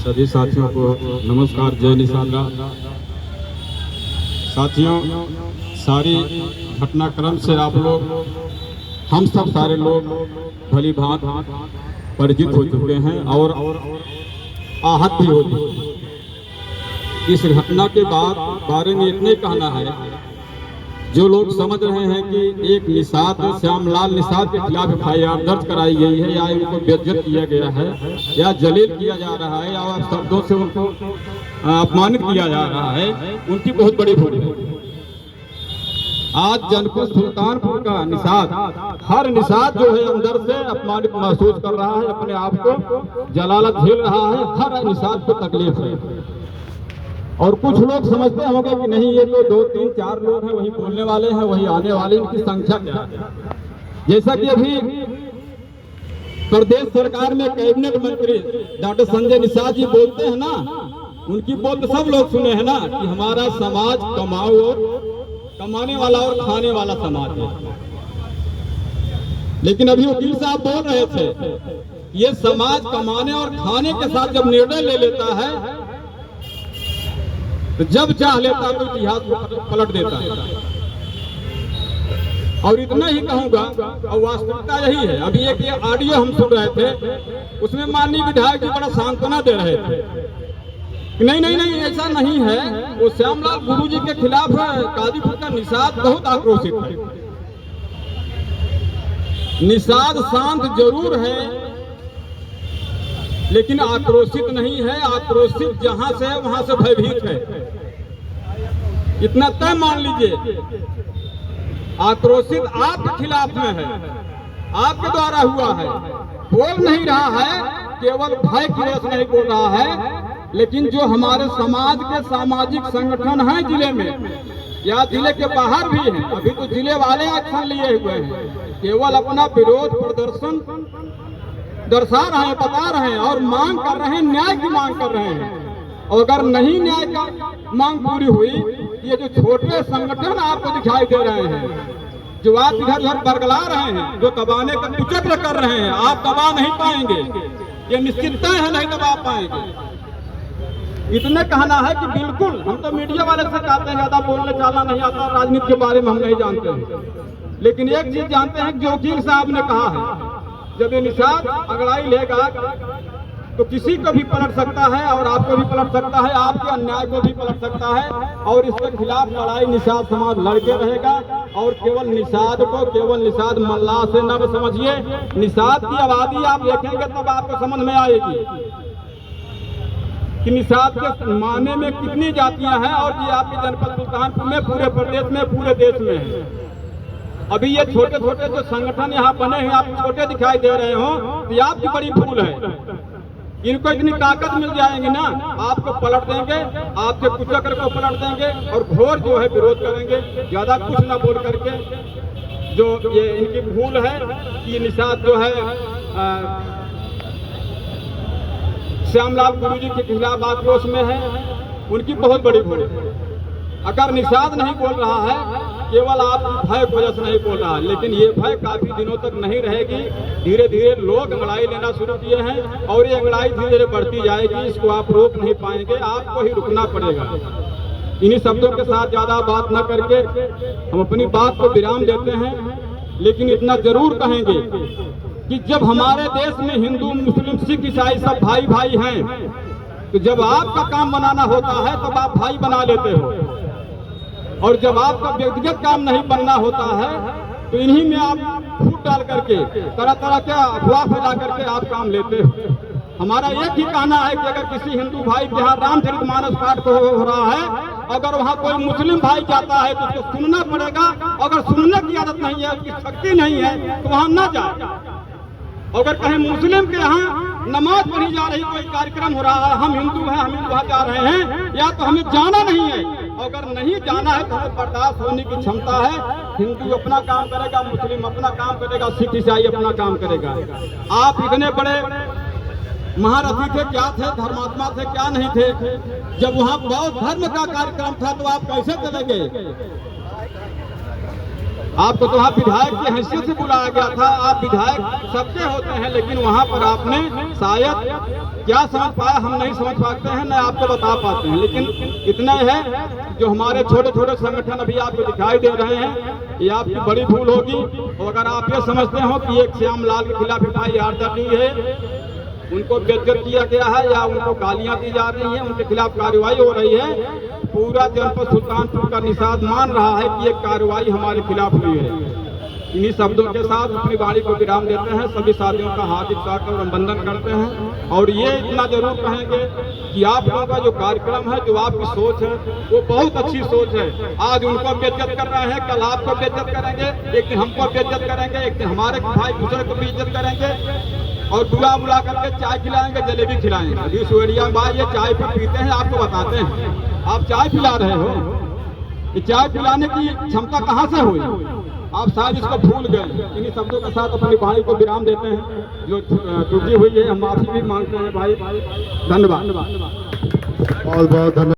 सभी साथियों को नमस्कार, जय निषाद राम। साथियों, सारी घटनाक्रम से आप लोग, हम सब सारे लोग भली भांत परिचित हो चुके हैं और आहत भी हो चुके हैं। इस घटना के बारे में इतने कहना है, जो लोग समझ रहे हैं कि एक निषाद श्यामलाल निषाद के खिलाफ FIR दर्ज कराई गई है या उनको बेइज्जत किया गया है या जलील किया जा रहा है या शब्दों से उनको अपमानित किया जा रहा है, उनकी बहुत बड़ी भूल है। आज जनपद सुल्तानपुर का निषाद, हर निषाद जो है अंदर से अपमानित महसूस कर रहा है, अपने आप को जलालत झेल रहा है, हर निषाद को तकलीफ है। और कुछ लोग समझते होंगे कि नहीं, ये तो 2, 3, 4 लोग हैं, वही बोलने वाले हैं, वही आने वाले, इनकी संख्या क्या है। जैसा कि अभी प्रदेश सरकार में कैबिनेट मंत्री डॉक्टर संजय निषाद जी बोलते हैं ना, उनकी बोल तो सब लोग सुने हैं ना कि हमारा समाज कमाओ और कमाने वाला और खाने वाला समाज है। लेकिन अभी वकील साहब बोल रहे थे, ये समाज कमाने और खाने के साथ जब निर्णय ले लेता है तो जब चाह लेता तो इतिहास को पलट देता है। और इतना ही कहूंगा, और वास्तविकता यही है। अभी एक ये ऑडियो हम सुन रहे थे, उसमें माननीय विधायक जी बड़ा सांत्वना दे रहे थे कि नहीं नहीं नहीं, ऐसा नहीं है। वो श्यामलाल गुरु जी के खिलाफ काजीपुर का निषाद बहुत आक्रोशित है। निषाद शांत जरूर है, लेकिन आक्रोशित नहीं है। आक्रोशित जहां से है वहां से भयभीत है, इतना तय मान लीजिए। आक्रोशित आपके खिलाफ में है, आपके द्वारा हुआ है। बोल नहीं रहा है, केवल भय की वजह से नहीं बोल रहा है। लेकिन जो हमारे समाज के सामाजिक संगठन हैं जिले में या जिले के बाहर भी हैं, अभी तो जिले वाले एक्शन लिए हुए हैं, केवल अपना विरोध प्रदर्शन दर्शा रहे हैं, बता रहे हैं और मांग कर रहे हैं, न्याय की मांग कर रहे हैं। और अगर नहीं न्याय का मांग पूरी हुई, ये जो छोटे संगठन आपको दिखाई दे रहे हैं, जो आप इधर उधर बरगला रहे हैं, जो दबाने का कुचक्र कर रहे हैं, आप दबा नहीं पाएंगे। ये निश्चित तय है, नहीं दबा पाएंगे। इतने कहना है कि बिल्कुल, हम तो मीडिया वाले से कहते हैं ज्यादा बोलने चालना नहीं आता, राजनीति के बारे में हम नहीं जानते हैं। लेकिन एक चीज जानते हैं, जो वकील साहब ने कहा है, जब ये निषाद अगड़ाई लेगा तो किसी को भी पलट सकता है और आपको भी पलट सकता है, आपके अन्याय को भी पलट सकता है। और इसके खिलाफ लड़ाई निषाद समाज लड़के रहेगा। और केवल निषाद को, केवल निषाद मल्लाह से न समझिए, निषाद की आबादी आप देखेंगे तब आपको समझ में आएगी कि निषाद के माने में कितनी जातियां हैं। और ये आपके जनपद सुल्तानपुर में, पूरे प्रदेश में, पूरे देश में है। अभी ये छोटे छोटे जो संगठन यहाँ बने हैं, आप छोटे दिखाई दे रहे हो, तो आपकी बड़ी भूल है। इनको इतनी ताकत मिल जाएगी ना, आपको पलट देंगे, आपके कुचक्र को पलट देंगे और घोर जो है विरोध करेंगे। ज्यादा कुछ ना बोल करके, जो ये इनकी भूल है कि निषाद जो है श्यामलाल गुरु जी के खिलाफ आक्रोश में है, उनकी बहुत बड़ी भूल है। अगर निषाद नहीं बोल रहा है, केवल आपकी भय की वजह से नहीं बोल रहा है, लेकिन ये भय काफी दिनों तक नहीं रहेगी। धीरे धीरे लोग अंगड़ाई लेना शुरू किए हैं और ये अंगड़ाई धीरे धीरे बढ़ती जाएगी। इसको आप रोक नहीं पाएंगे, आपको ही रुकना पड़ेगा। इन्हीं शब्दों के साथ ज्यादा बात न करके हम अपनी बात को विराम देते हैं। लेकिन इतना जरूर कहेंगे कि जब हमारे देश में हिंदू, मुस्लिम, सिख, ईसाई सब भाई भाई हैं, तो जब आपका काम बनाना होता है तब आप भाई बना लेते हो। और जब आपका व्यक्तिगत काम नहीं बनना होता है तो इन्हीं में आप फूट डाल करके, तरह तरह के अफवाह फैला करके आप काम लेते हो। हमारा एक ही कहना है कि अगर किसी हिंदू भाई के यहाँ रामचरितमानस पाठ को हो रहा है, अगर वहाँ कोई मुस्लिम भाई जाता है तो उसको सुनना पड़ेगा। अगर सुनने की आदत नहीं है, उसकी शक्ति नहीं है, तो वहाँ न जाए। अगर कहीं मुस्लिम के यहाँ नमाज पढ़ी जा रही, कोई कार्यक्रम हो रहा है, हम हिंदू हैं, हम वहाँ जा रहे हैं, या तो हमें जाना नहीं है। अगर नहीं जाना है तो हमें बर्दाश्त होने की क्षमता है। हिंदू अपना काम करेगा, मुस्लिम अपना काम करेगा, सिख ईसाई अपना काम करेगा। आप इतने बड़े महारथी थे, क्या थे, धर्मात्मा थे, क्या नहीं थे। जब वहाँ बौद्ध धर्म का कार्यक्रम था तो आप कैसे चले गए? आपको तो वहाँ विधायक की हैसियत से बुलाया गया था। आप विधायक सबके होते हैं, लेकिन वहाँ पर आपने शायद क्या समझ पाया हम नहीं समझ पाते हैं, न आपको बता पाते हैं, लेकिन इतना है जो हमारे छोटे छोटे संगठन अभी आपको दिखाई दे रहे हैं, ये आपकी बड़ी भूल होगी। और अगर आप ये समझते हो कि एक श्यामलाल के खिलाफ FIR दर्ज हुई है, उनको बेइज्जत किया गया है या उनको गालियां दी जा रही हैं, उनके खिलाफ कार्रवाई हो रही है, पूरा जनपद सुल्तानपुर का निषाद मान रहा है कि एक कार्रवाई हमारे खिलाफ हुई है। इन्हीं शब्दों के साथ अपनी वाणी को विराम देते हैं। सभी साथियों का हार्दिक स्वागत और अभिनंदन करते हैं। और ये इतना जरूर कहेंगे कि आप लोगों का जो कार्यक्रम है, जो आपकी सोच है, वो बहुत अच्छी सोच है। आज उनको बेइज्जत कर रहे हैं, कल आपको बेइज्जत करेंगे, एक दिन हमको बेइज्जत करेंगे, एक दिन हमारे भाई दूसरे को भी इज्जत करेंगे और बुला बुला करके चाय खिलाएंगे, जलेबी खिलाएंगे। अभी सुवेरिया भाई ये चाय पर पीते हैं, आपको बताते हैं, आप चाय पिला रहे हो, ये चाय पिलाने की क्षमता कहाँ से हुई? आप शायद इसको भूल गए। इन्हीं शब्दों के साथ अपनी वाणी को विराम देते हैं। जो त्रुटि हुई है हम माफी भी मांगते हैं भाई। धन्यवाद। बहुत बहुत धन्यवाद।